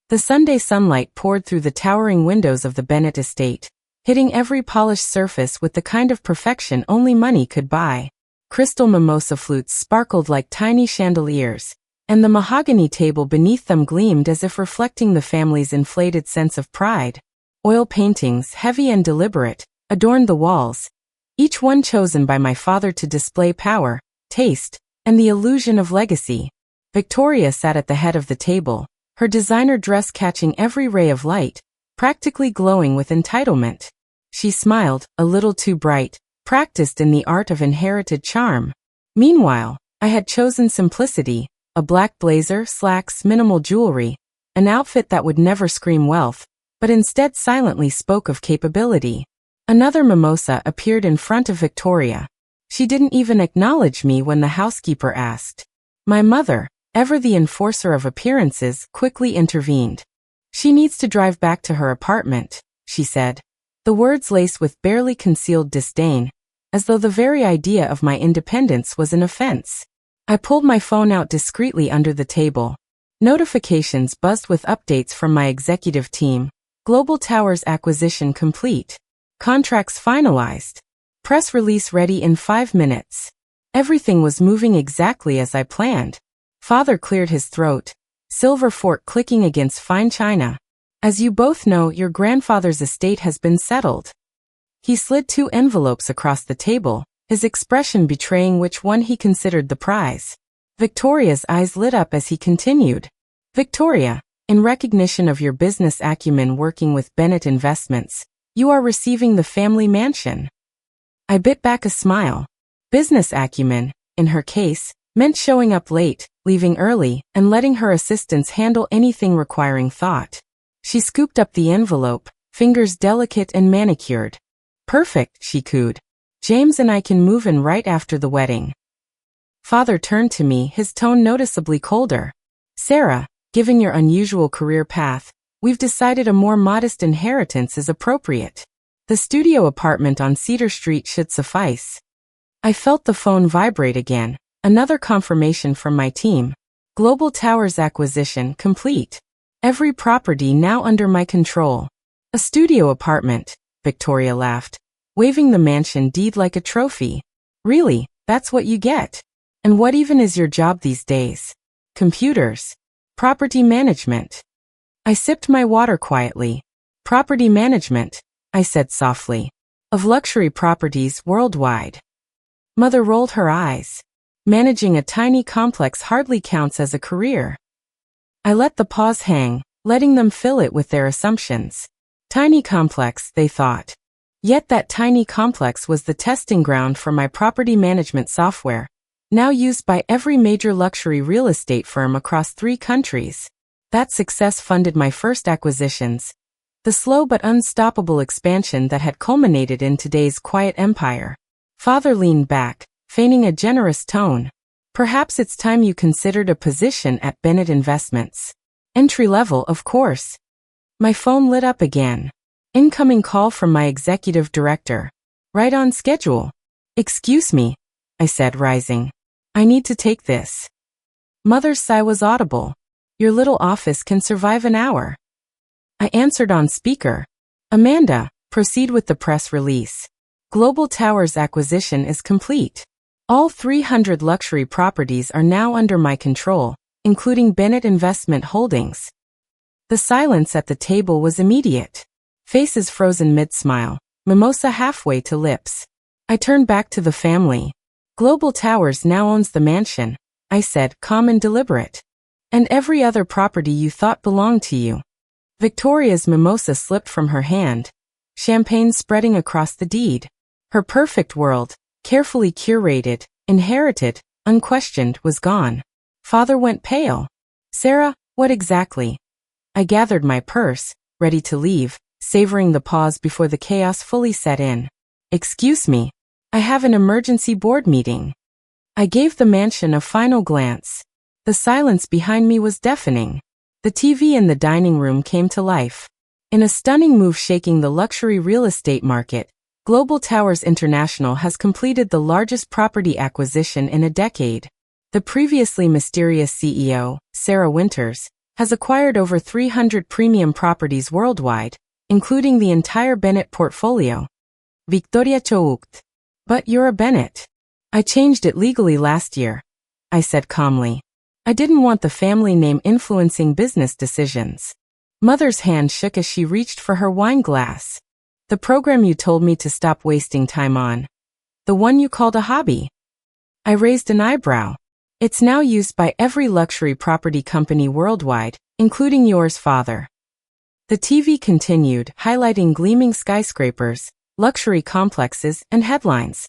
The Sunday sunlight poured through the towering windows of the Bennett estate, hitting every polished surface with the kind of perfection only money could buy. Crystal mimosa flutes sparkled like tiny chandeliers, and the mahogany table beneath them gleamed as if reflecting the family's inflated sense of pride. Oil paintings, heavy and deliberate, adorned the walls, each one chosen by my father to display power, taste, and the illusion of legacy. Victoria sat at the head of the table, her designer dress catching every ray of light, practically glowing with entitlement. She smiled, a little too bright, practiced in the art of inherited charm. Meanwhile, I had chosen simplicity, a black blazer, slacks, minimal jewelry, an outfit that would never scream wealth, but instead silently spoke of capability. Another mimosa appeared in front of Victoria. She didn't even acknowledge me when the housekeeper asked. My mother, ever the enforcer of appearances, quickly intervened. She needs to drive back to her apartment, she said. The words laced with barely concealed disdain, as though the very idea of my independence was an offense. I pulled my phone out discreetly under the table. Notifications buzzed with updates from my executive team. Global Towers acquisition complete. Contracts finalized. Press release ready in 5 minutes. Everything was moving exactly as I planned. Father cleared his throat, silver fork clicking against fine china. As you both know, your grandfather's estate has been settled. He slid 2 envelopes across the table, his expression betraying which one he considered the prize. Victoria's eyes lit up as he continued. Victoria, in recognition of your business acumen working with Bennett Investments, you are receiving the family mansion. I bit back a smile. Business acumen, in her case, meant showing up late, leaving early, and letting her assistants handle anything requiring thought. She scooped up the envelope, fingers delicate and manicured. Perfect, she cooed. James and I can move in right after the wedding. Father turned to me, his tone noticeably colder. Sarah, given your unusual career path, we've decided a more modest inheritance is appropriate. The studio apartment on Cedar Street should suffice. I felt the phone vibrate again, another confirmation from my team. Global Towers acquisition complete. Every property now under my control. A studio apartment, Victoria laughed, waving the mansion deed like a trophy. Really, that's what you get. And what even is your job these days? Computers. Property management. I sipped my water quietly. Property management, I said softly. Of luxury properties worldwide. Mother rolled her eyes. Managing a tiny complex hardly counts as a career. I let the pause hang, letting them fill it with their assumptions. Tiny complex, they thought. Yet that tiny complex was the testing ground for my property management software, now used by every major luxury real estate firm across 3 countries. That success funded my first acquisitions, the slow but unstoppable expansion that had culminated in today's quiet empire. Father leaned back, feigning a generous tone. Perhaps it's time you considered a position at Bennett Investments. Entry level, of course. My phone lit up again. Incoming call from my executive director. Right on schedule. Excuse me, I said, rising. I need to take this. Mother's sigh was audible. Your little office can survive an hour. I answered on speaker. Amanda, proceed with the press release. Global Towers acquisition is complete. All 300 luxury properties are now under my control, including Bennett Investment Holdings. The silence at the table was immediate. Faces frozen mid-smile, mimosa halfway to lips. I turned back to the family. Global Towers now owns the mansion, I said, calm and deliberate. And every other property you thought belonged to you. Victoria's mimosa slipped from her hand, champagne spreading across the deed. Her perfect world, carefully curated, inherited, unquestioned, was gone. Father went pale. Sarah, what exactly? I gathered my purse, ready to leave, savoring the pause before the chaos fully set in. Excuse me, I have an emergency board meeting. I gave the mansion a final glance. The silence behind me was deafening. The TV in the dining room came to life. In a stunning move shaking the luxury real estate market, Global Towers International has completed the largest property acquisition in a decade. The previously mysterious CEO, Sarah Winters, has acquired over 300 premium properties worldwide, including the entire Bennett portfolio. Victoria choked. But you're a Bennett. I changed it legally last year, I said calmly. I didn't want the family name influencing business decisions. Mother's hand shook as she reached for her wine glass. The program you told me to stop wasting time on. The one you called a hobby. I raised an eyebrow. It's now used by every luxury property company worldwide, including yours, father. The TV continued, highlighting gleaming skyscrapers, luxury complexes, and headlines.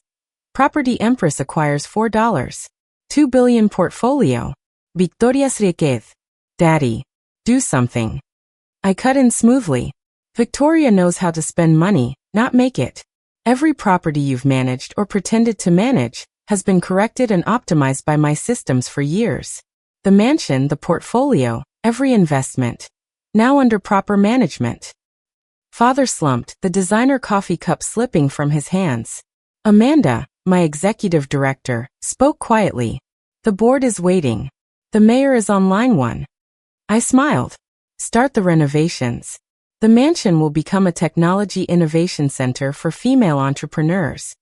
Property Empress acquires $4.2 billion portfolio. Victoria's riqueza. Daddy, do something. I cut in smoothly. Victoria knows how to spend money, not make it. Every property you've managed or pretended to manage has been corrected and optimized by my systems for years. The mansion, the portfolio, every investment. Now under proper management. Father slumped, the designer coffee cup slipping from his hands. Amanda, my executive director, spoke quietly. The board is waiting. The mayor is on line 1. I smiled. Start the renovations. The mansion will become a technology innovation center for female entrepreneurs.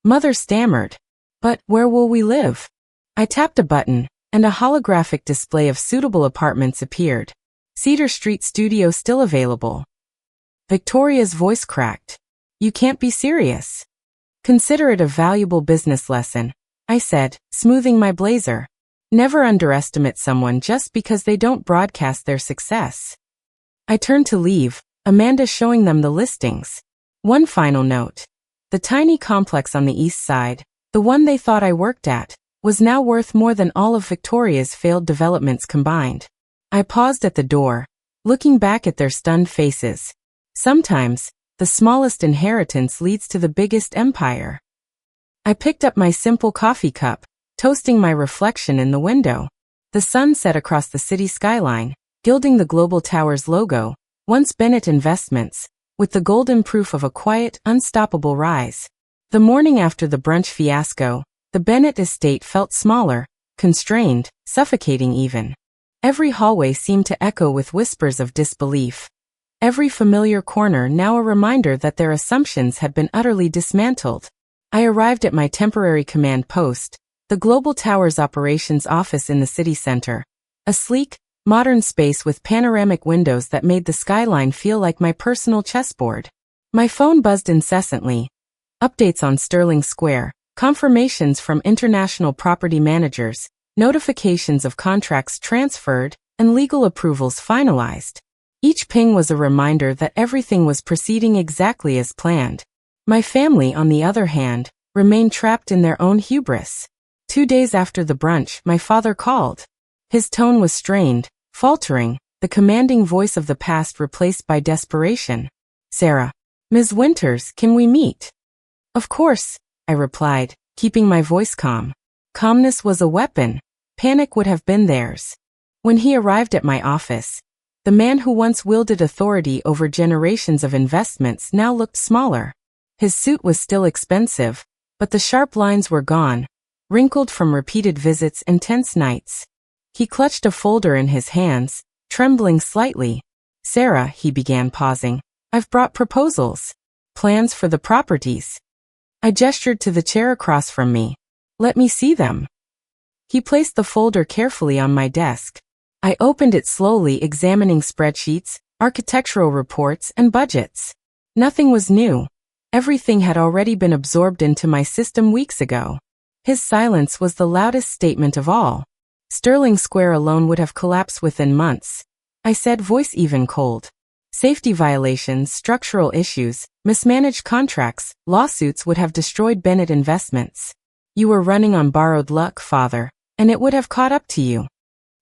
Mother stammered. But where will we live? I tapped a button, and a holographic display of suitable apartments appeared. Cedar Street studio still available. Victoria's voice cracked. You can't be serious. Consider it a valuable business lesson, I said, smoothing my blazer. Never underestimate someone just because they don't broadcast their success. I turned to leave, Amanda showing them the listings. One final note. The tiny complex on the east side, the one they thought I worked at, was now worth more than all of Victoria's failed developments combined. I paused at the door, looking back at their stunned faces. Sometimes, the smallest inheritance leads to the biggest empire. I picked up my simple coffee cup, toasting my reflection in the window. The sun set across the city skyline, gilding the Global Towers logo, once Bennett Investments, with the golden proof of a quiet, unstoppable rise. The morning after the brunch fiasco, the Bennett estate felt smaller, constrained, suffocating even. Every hallway seemed to echo with whispers of disbelief. Every familiar corner now a reminder that their assumptions had been utterly dismantled. I arrived at my temporary command post, the Global Towers Operations Office in the city center. A sleek, modern space with panoramic windows that made the skyline feel like my personal chessboard. My phone buzzed incessantly. Updates on Sterling Square, confirmations from international property managers, notifications of contracts transferred, and legal approvals finalized. Each ping was a reminder that everything was proceeding exactly as planned. My family, on the other hand, remained trapped in their own hubris. 2 days after the brunch, my father called. His tone was strained, faltering, the commanding voice of the past replaced by desperation. Sarah. Ms. Winters, can we meet? Of course, I replied, keeping my voice calm. Calmness was a weapon. Panic would have been theirs. When he arrived at my office, the man who once wielded authority over generations of investments now looked smaller. His suit was still expensive, but the sharp lines were gone, wrinkled from repeated visits and tense nights. He clutched a folder in his hands, trembling slightly. Sarah, he began, pausing. I've brought proposals. Plans for the properties. I gestured to the chair across from me. Let me see them. He placed the folder carefully on my desk. I opened it slowly, examining spreadsheets, architectural reports, and budgets. Nothing was new. Everything had already been absorbed into my system weeks ago. His silence was the loudest statement of all. Sterling Square alone would have collapsed within months. I said, voice even cold. Safety violations, structural issues, mismanaged contracts, lawsuits would have destroyed Bennett Investments. You were running on borrowed luck, father, and it would have caught up to you.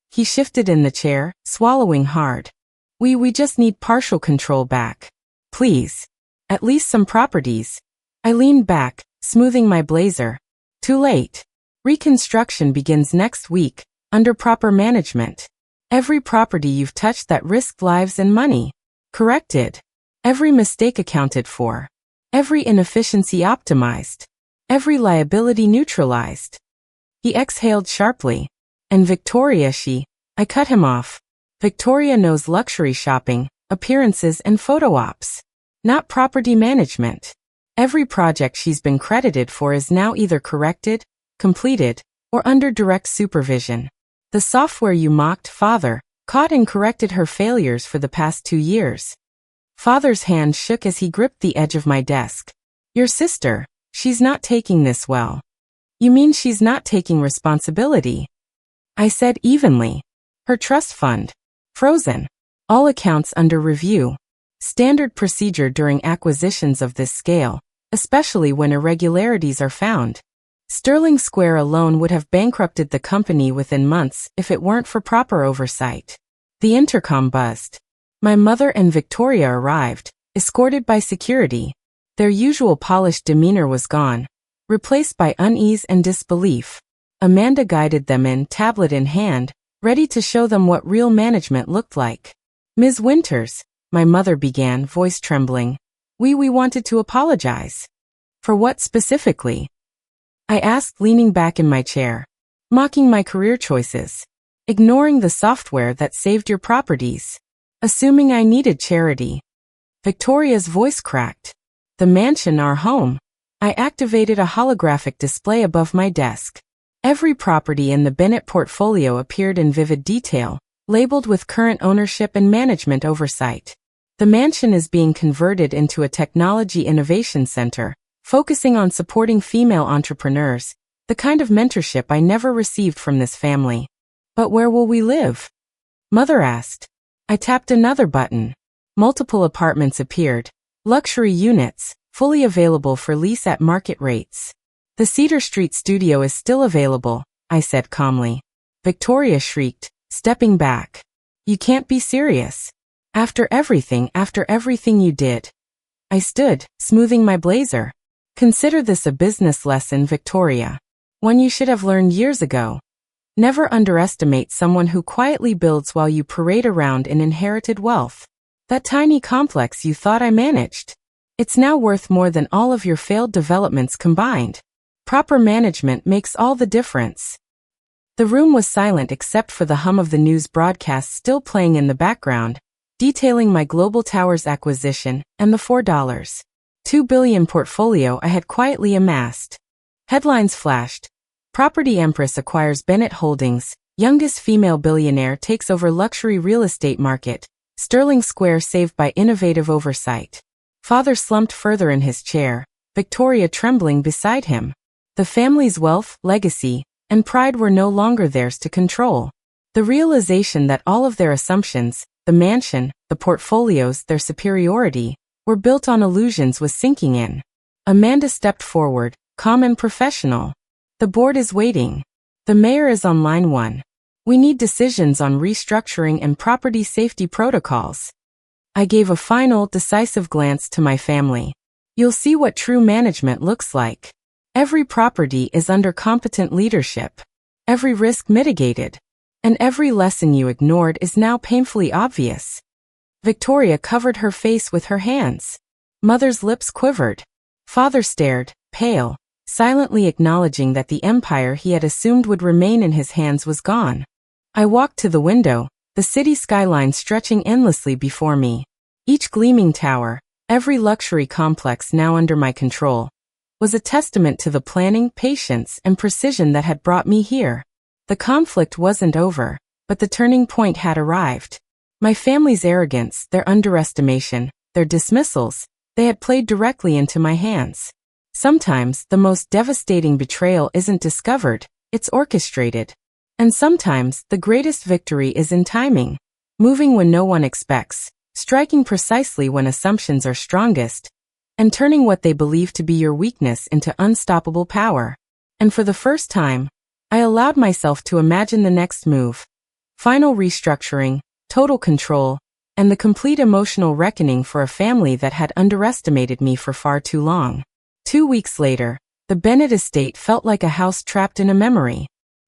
He shifted in the chair, swallowing hard. We just need partial control back. Please. At least some properties. I leaned back, smoothing my blazer. Too late. Reconstruction begins next week, under proper management. Every property you've touched that risked lives and money. Corrected. Every mistake accounted for. Every inefficiency optimized. Every liability neutralized. He exhaled sharply. And Victoria, I cut him off. Victoria knows luxury shopping, appearances and photo ops, not property management. Every project she's been credited for is now either corrected, completed, or under direct supervision. The software you mocked, Father, caught and corrected her failures for the past 2 years. Father's hand shook as he gripped the edge of my desk. Your sister, she's not taking this well. You mean she's not taking responsibility? I said evenly. Her trust fund. Frozen. All accounts under review. Standard procedure during acquisitions of this scale, especially when irregularities are found. Sterling Square alone would have bankrupted the company within months if it weren't for proper oversight. The intercom buzzed. My mother and Victoria arrived, escorted by security. Their usual polished demeanor was gone, replaced by unease and disbelief. Amanda guided them in, tablet in hand, ready to show them what real management looked like. Ms. Winters, my mother began, voice trembling. We wanted to apologize. For what specifically? I asked, leaning back in my chair. Mocking my career choices. Ignoring the software that saved your properties. Assuming I needed charity. Victoria's voice cracked. The mansion, our home. I activated a holographic display above my desk. Every property in the Bennett portfolio appeared in vivid detail, labeled with current ownership and management oversight. The mansion is being converted into a technology innovation center, focusing on supporting female entrepreneurs, the kind of mentorship I never received from this family. But where will we live? Mother asked. I tapped another button. Multiple apartments appeared, luxury units, fully available for lease at market rates. The Cedar Street studio is still available, I said calmly. Victoria shrieked, stepping back. You can't be serious. After everything you did. I stood, smoothing my blazer. Consider this a business lesson, Victoria. One you should have learned years ago. Never underestimate someone who quietly builds while you parade around in inherited wealth. That tiny complex you thought I managed. It's now worth more than all of your failed developments combined. Proper management makes all the difference. The room was silent except for the hum of the news broadcast still playing in the background, detailing my Global Towers acquisition and the $4.2 billion portfolio I had quietly amassed. Headlines flashed. Property Empress acquires Bennett Holdings, youngest female billionaire takes over luxury real estate market, Sterling Square saved by innovative oversight. Father slumped further in his chair, Victoria trembling beside him. The family's wealth, legacy, and pride were no longer theirs to control. The realization that all of their assumptions, the mansion, the portfolios, their superiority, were built on illusions was sinking in. Amanda stepped forward, calm and professional. The board is waiting. The mayor is on line 1. We need decisions on restructuring and property safety protocols. I gave a final, decisive glance to my family. You'll see what true management looks like. Every property is under competent leadership. Every risk mitigated. And every lesson you ignored is now painfully obvious. Victoria covered her face with her hands. Mother's lips quivered. Father stared, pale, silently acknowledging that the empire he had assumed would remain in his hands was gone. I walked to the window, the city skyline stretching endlessly before me. Each gleaming tower, every luxury complex now under my control, was a testament to the planning, patience, and precision that had brought me here. The conflict wasn't over, but the turning point had arrived. My family's arrogance, their underestimation, their dismissals, they had played directly into my hands. Sometimes, the most devastating betrayal isn't discovered, it's orchestrated. And sometimes, the greatest victory is in timing. Moving when no one expects, striking precisely when assumptions are strongest, and turning what they believe to be your weakness into unstoppable power. And for the first time, I allowed myself to imagine the next move. Final restructuring, total control, and the complete emotional reckoning for a family that had underestimated me for far too long. 2 weeks later, the Bennett estate felt like a house trapped in a memory.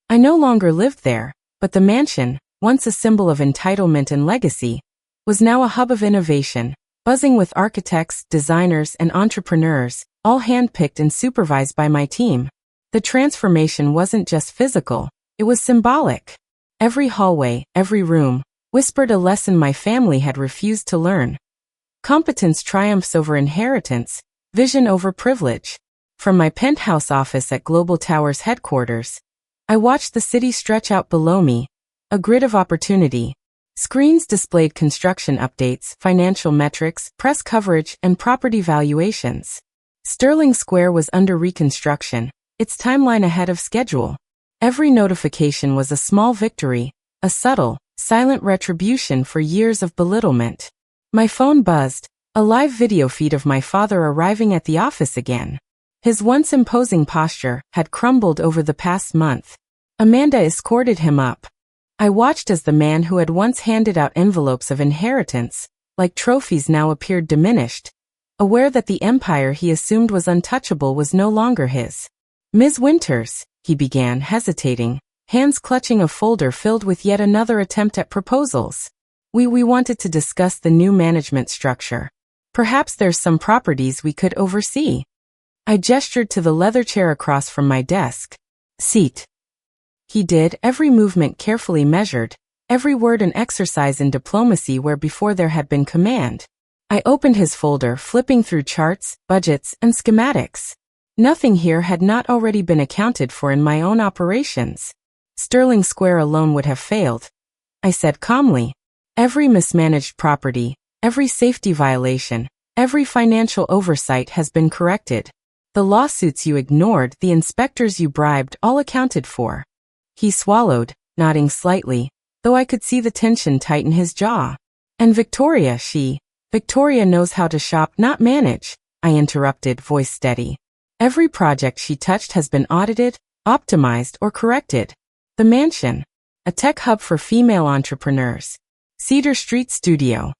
I no longer lived there, but the mansion, once a symbol of entitlement and legacy, was now a hub of innovation, buzzing with architects, designers, and entrepreneurs, all handpicked and supervised by my team. The transformation wasn't just physical, it was symbolic. Every hallway, every room, whispered a lesson my family had refused to learn. Competence triumphs over inheritance, vision over privilege. From my penthouse office at Global Towers headquarters, I watched the city stretch out below me, a grid of opportunity. Screens displayed construction updates, financial metrics, press coverage, and property valuations. Sterling Square was under reconstruction, its timeline ahead of schedule. Every notification was a small victory, a subtle, silent retribution for years of belittlement. My phone buzzed, a live video feed of my father arriving at the office again. His once imposing posture had crumbled over the past month. Amanda escorted him up. I watched as the man who had once handed out envelopes of inheritance, like trophies, now appeared diminished, aware that the empire he assumed was untouchable was no longer his. "Ms. Winters," he began, hesitating, hands clutching a folder filled with yet another attempt at proposals. We wanted to discuss the new management structure. Perhaps there's some properties we could oversee." I gestured to the leather chair across from my desk. "Seat." He did, every movement carefully measured, every word an exercise in diplomacy where before there had been command. I opened his folder, flipping through charts, budgets, and schematics. Nothing here had not already been accounted for in my own operations. Sterling Square alone would have failed, I said calmly. Every mismanaged property, every safety violation, every financial oversight has been corrected. The lawsuits you ignored, the inspectors you bribed, all accounted for. He swallowed, nodding slightly, though I could see the tension tighten his jaw. "And Victoria knows how to shop, not manage," I interrupted, voice steady. "Every project she touched has been audited, optimized, or corrected. The mansion, a tech hub for female entrepreneurs. Cedar Street Studio,